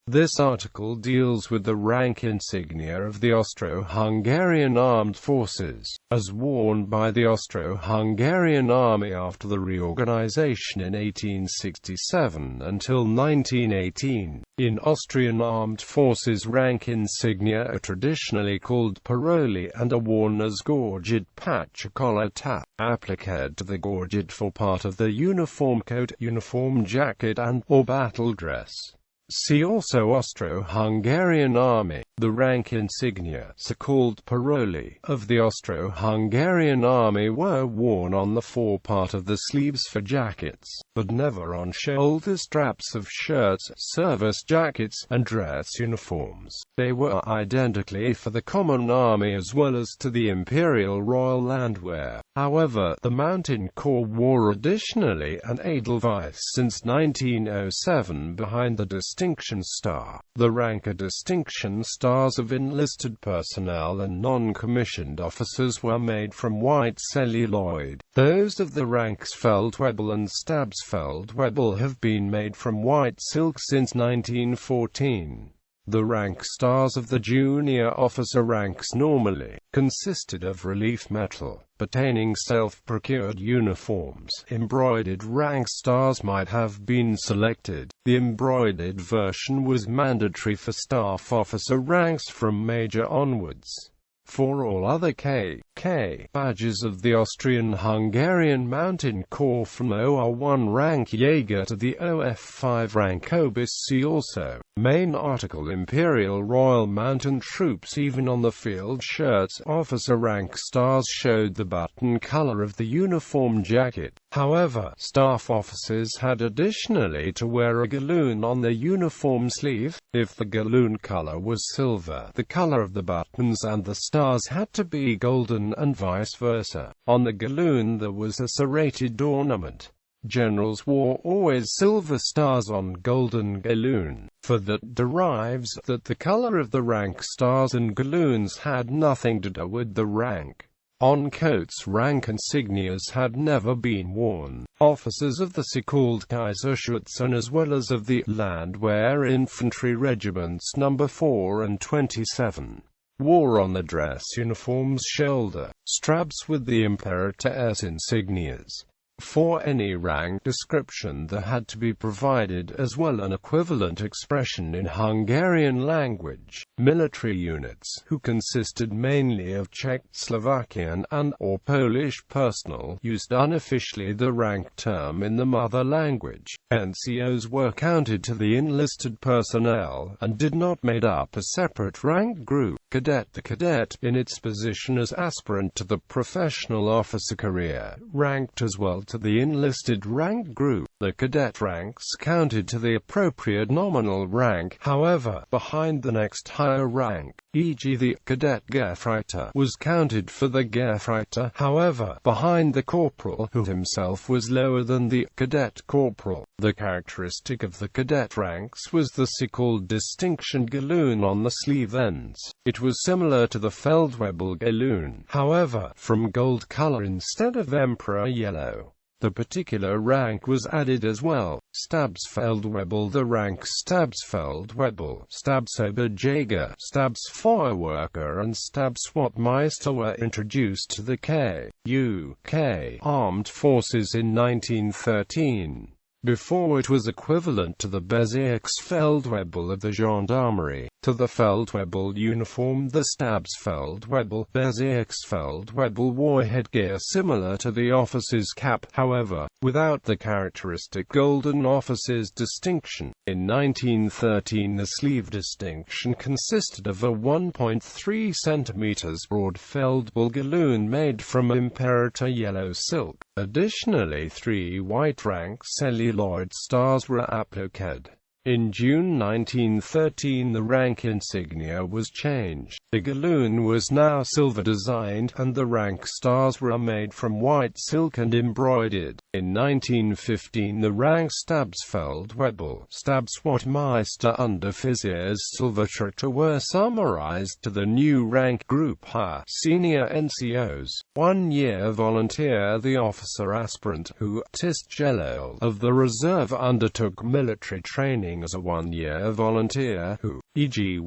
This article deals with the rank insignia of the Austro-Hungarian Armed Forces, as worn by the Austro-Hungarian Army after the reorganisation in 1867 until 1918. In Austrian armed forces, rank insignia are traditionally called Paroli and are worn as gorget patch, collar, appliquéd to the gorget for part of the uniform coat, uniform jacket and/or battle dress. See also Austro-Hungarian Army. The rank insignia, so called Paroli, of the Austro-Hungarian Army were worn on the fore-part of the sleeves for jackets, but never on shoulder straps of shirts, service jackets, and dress uniforms. They were identically for the common army as well as to the Imperial Royal Landwehr. However, the Mountain Corps wore additionally an edelweiss since 1907 behind the distinction star. The rank and distinction stars of enlisted personnel and non-commissioned officers were made from white celluloid. Those of the ranks Feldwebel and Stabsfeldwebel have been made from white silk since 1914. The rank stars of the junior officer ranks normally consisted of relief metal, pertaining self-procured uniforms. Embroidered rank stars might have been selected. The embroidered version was mandatory for staff officer ranks from major onwards. For all other K badges of the Austrian-Hungarian Mountain Corps from OR1 rank Jaeger to the OF5 rank Obis, see also. Main article Imperial Royal Mountain Troops. Even on the field shirts, officer rank stars showed the button color of the uniform jacket. However, staff officers had additionally to wear a galloon on their uniform sleeve. If the galloon color was silver, the color of the buttons and the stars had to be golden, and vice versa. On the galloon there was a serrated ornament. Generals wore always silver stars on golden galloon, for that derives that the color of the rank stars and galloons had nothing to do with the rank. On coats, rank insignias had never been worn. Officers of the so-called Kaiserschützen as well as of the Landwehr infantry regiments No. 4 and 27 wore on the dress uniforms shoulder straps with the Imperator's insignias. For any rank description there had to be provided as well an equivalent expression in Hungarian language. Military units, who consisted mainly of Czechoslovakian and/or Polish personnel, used unofficially the rank term in the mother language. Ncos were counted to the enlisted personnel, and did not make up a separate rank group. Cadet. The cadet, in its position as aspirant to the professional officer career, ranked as well to the enlisted rank group. The cadet ranks counted to the appropriate nominal rank, however, behind the next higher rank, e.g. the cadet Gefreiter was counted for the Gefreiter, however, behind the corporal, who himself was lower than the cadet corporal. The characteristic of the cadet ranks was the so-called distinction galloon on the sleeve ends. It was similar to the Feldwebel galloon, however, from gold color instead of emperor yellow. The particular rank was added as well. Stabsfeldwebel. The rank Stabsfeldwebel, Stabsoberjäger, Stabsfeuerwerker and Stabswachtmeister were introduced to the UK Armed Forces in 1913. Before it was equivalent to the Bezirksfeldwebel of the Gendarmerie. To the Feldwebel uniform, the Stabsfeldwebel, Bezirksfeldwebel wore headgear similar to the officer's cap, however, without the characteristic golden officer's distinction. In 1913 the sleeve distinction consisted of a 1.3 cm broad Feldwebel galloon made from Imperator yellow silk. Additionally, 3 white rank celluloid stars were appliquéd. In June 1913 the rank insignia was changed. The galloon was now silver designed, and the rank stars were made from white silk and embroidered. In 1915 the rank Stabsfeldwebel, Stabswachtmeister and Offiziers Silberschritte were summarized to the new rank group senior NCOs. 1 year volunteer. The officer aspirant who of the reserve undertook military training training as a one-year volunteer who, e.g.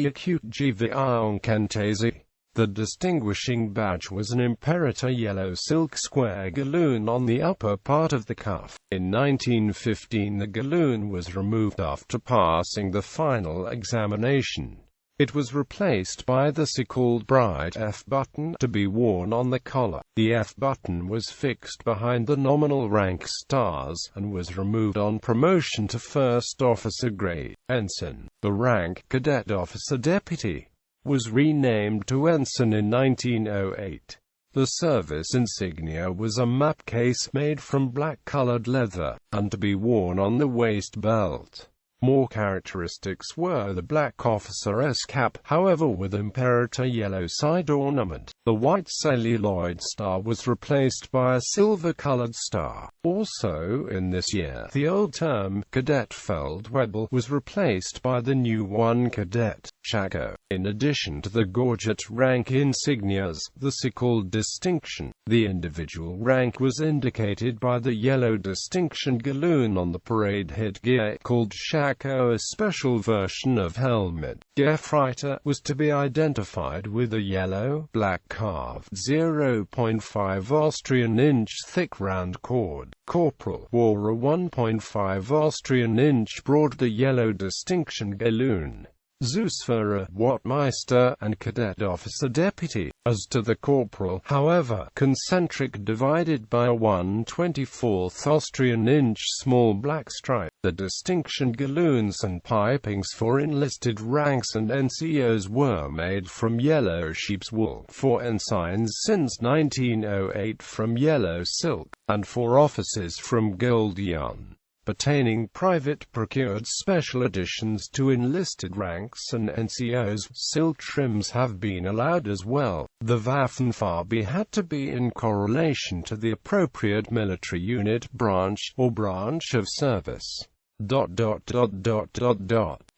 acute Ncos. The distinguishing badge was an Imperator yellow silk square galloon on the upper part of the cuff. In 1915 the galloon was removed after passing the final examination. It was replaced by the so-called bright F button, to be worn on the collar. The F button was fixed behind the nominal rank stars, and was removed on promotion to first officer grade, ensign. The rank cadet officer deputy was renamed to ensign in 1908. The service insignia was a map case made from black-colored leather, and to be worn on the waist belt. More characteristics were the black officer's cap, however with Imperator yellow side ornament. The white celluloid star was replaced by a silver-colored star. Also in this year, the old term, cadet Feldwebel, was replaced by the new one, cadet Shako. In addition to the gorget rank insignias, the so-called distinction, the individual rank was indicated by the yellow distinction galloon on the parade headgear, called Shako. A special version of helmet, Gefreiter, was to be identified with a yellow, black carved 0.5 Austrian inch thick round cord. Corporal wore a 1.5 Austrian inch broad the yellow distinction galloon. Zusführer, Wachtmeister, and cadet officer deputy. As to the corporal, however, concentric divided by a 1/24 Austrian inch small black stripe. The distinction galloons and pipings for enlisted ranks and NCOs were made from yellow sheep's wool, for ensigns since 1908 from yellow silk, and for officers from gold yarn. Pertaining private procured special additions to enlisted ranks and NCOs, silk trims have been allowed as well. The Waffenfarbe had to be in correlation to the appropriate military unit, branch, or branch of service.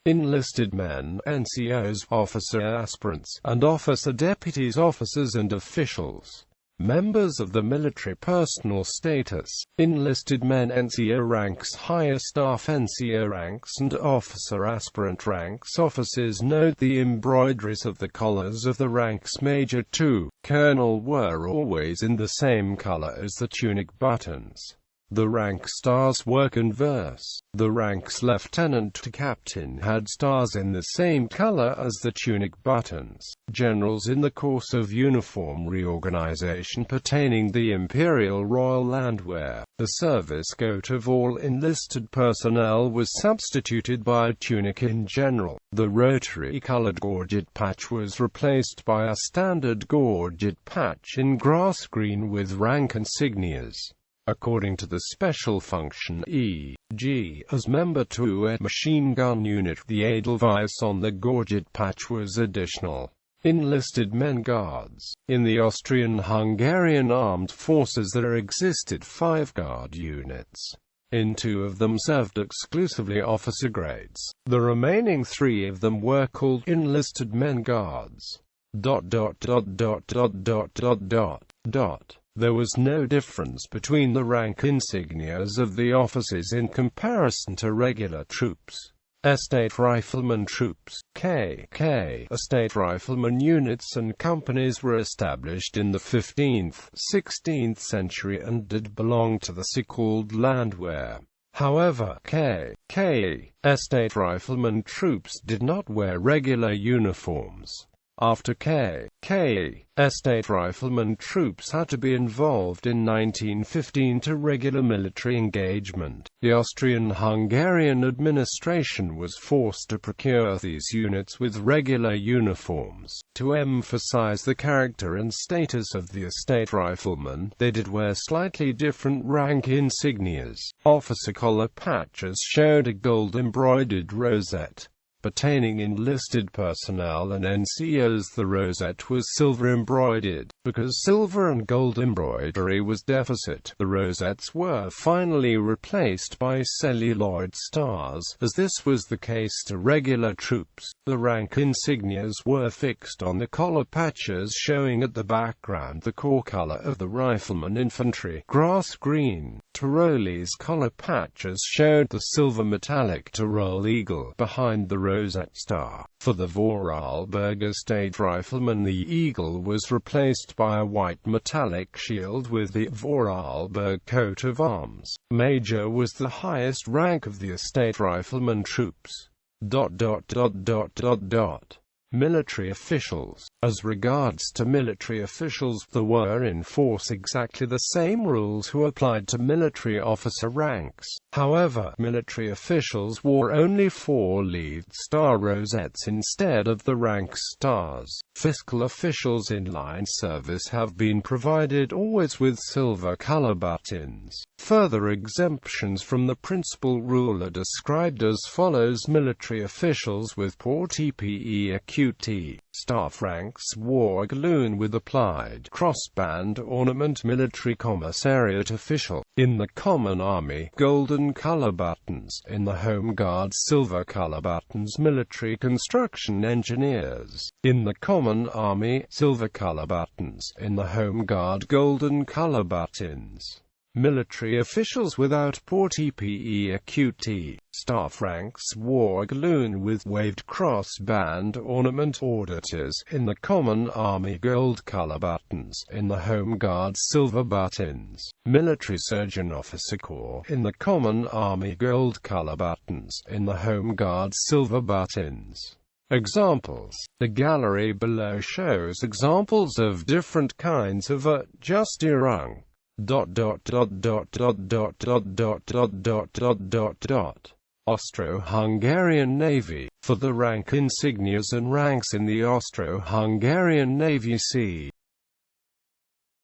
Enlisted men, NCOs, officer aspirants, and officer deputies, officers and officials. Members of the military personnel status, enlisted men NCO ranks, higher staff NCO ranks and officer aspirant ranks. Officers note the embroideries of the collars of the ranks major to colonel were always in the same color as the tunic buttons. The rank stars were converse. The ranks lieutenant to captain had stars in the same color as the tunic buttons. Generals in the course of uniform reorganization pertaining the Imperial Royal Landwehr, the service coat of all enlisted personnel was substituted by a tunic in general. The rotary-colored gorget patch was replaced by a standard gorget patch in grass green with rank insignias. According to the special function e.g. as member to a machine gun unit, the edelweiss on the gorget patch was additional. Enlisted men guards. In the Austrian-Hungarian armed forces there existed 5 guard units. In 2 of them served exclusively officer grades. The remaining 3 of them were called enlisted men guards. There was no difference between the rank insignias of the officers in comparison to regular troops. Estate rifleman troops, KK, estate rifleman units and companies were established in the 15th, 16th century and did belong to the so-called Landwehr. However, KK, estate rifleman troops did not wear regular uniforms. After KK, estate rifleman troops had to be involved in 1915 to regular military engagement. The Austrian-Hungarian administration was forced to procure these units with regular uniforms. To emphasize the character and status of the estate rifleman, they did wear slightly different rank insignias. Officer collar patches showed a gold embroidered rosette. pertaining enlisted personnel and NCOs. The rosette was silver embroidered. Because silver and gold embroidery was deficit, the rosettes were finally replaced by celluloid stars. As this was the case to regular troops, the rank insignias were fixed on the collar patches, showing at the background the corps color of the rifleman infantry, grass green. Paroli's collar patches showed the silver metallic Tyrol eagle behind the rosette star. For the Vorarlberg estate rifleman, the eagle was replaced by a white metallic shield with the Vorarlberg coat of arms. Major was the highest rank of the estate rifleman troops. Military officials. As regards to military officials, there were in force exactly the same rules who applied to military officer ranks. However, military officials wore only 4-leaved star rosettes instead of the rank stars. Fiscal officials in line service have been provided always with silver color buttons. Further exemptions from the principal rule are described as follows: military officials with porte-appliquéd. Staff ranks wore a galloon with applied crossband ornament. Military commissariat official. In the common army, golden color buttons. In the Home Guards, silver color buttons. Military construction engineers. In the common army, silver color buttons. In the Home Guard, golden color buttons. Military officials without porte-appliquéd. Staff ranks wore a galloon with waved cross-band ornament. Auditors. In the common army, gold color buttons. In the Home Guard, silver buttons. Military surgeon officer corps. In the common army, gold color buttons. In the Home Guard, silver buttons. Examples. The gallery below shows examples of different kinds of Justierung. Austro-Hungarian Navy. For the rank insignias and ranks in the Austro-Hungarian Navy, see